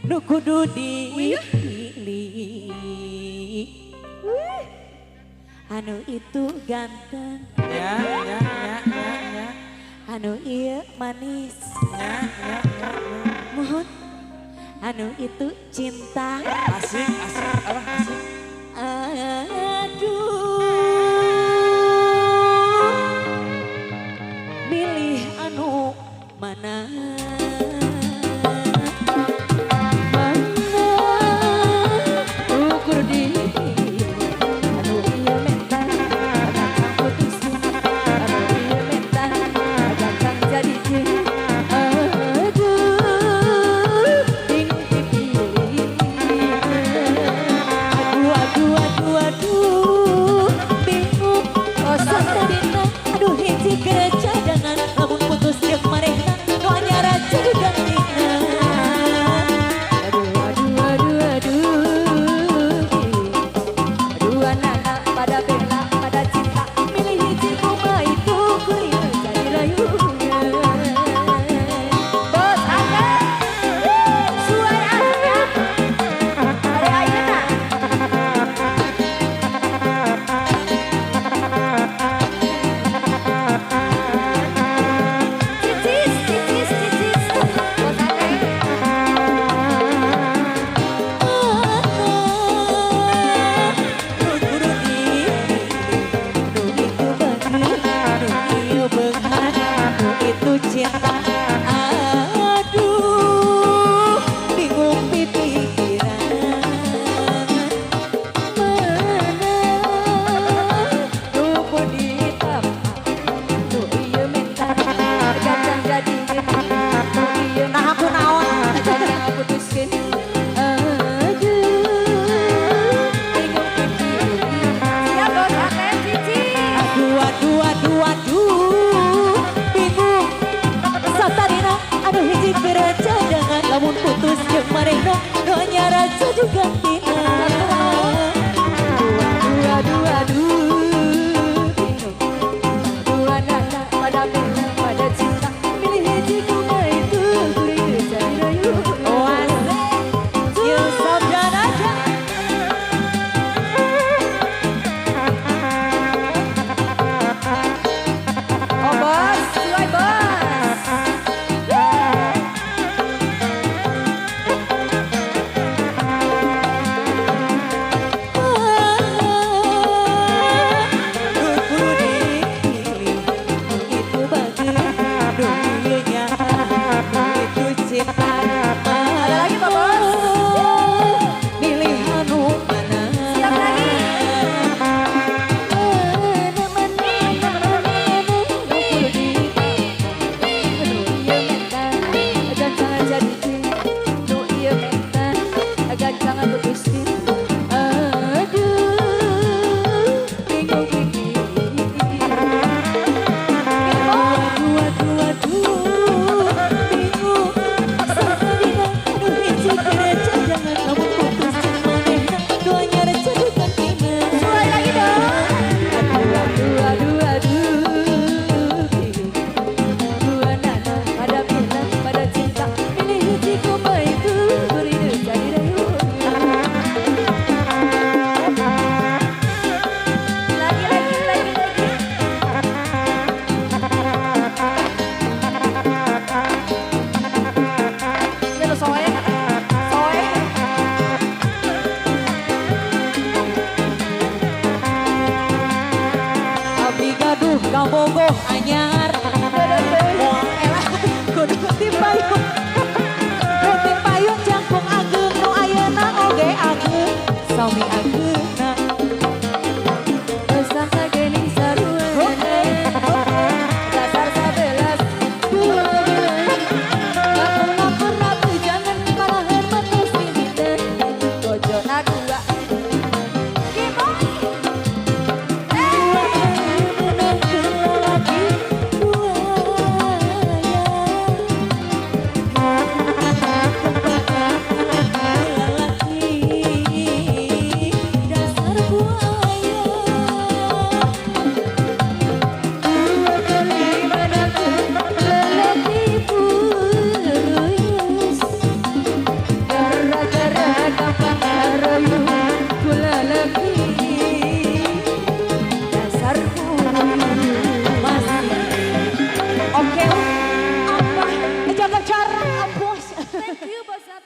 nu kudu dipilih. Anu itu ganteng, Ya, ya, ya, ya, ya. anu ieu manis, Ya, ya, ya, ya. mohon anu itu cinta. Asik, asik, apa asik? Aduh, milih anu mana? Mana ukur diri anu ieu mental ganteng putus anu ieu mental ganteng jadi jin. Aduh, bingung dipilih. Aduh, bingung kosong tadina. Aduh hiji kecadangan lamun putus jeung marehna nu anyar aja gantina. Aduh anak-anak pada bela pada cinta milih hiji kumaha itu kuliah jadi rayuan. Thank you Bos Satu.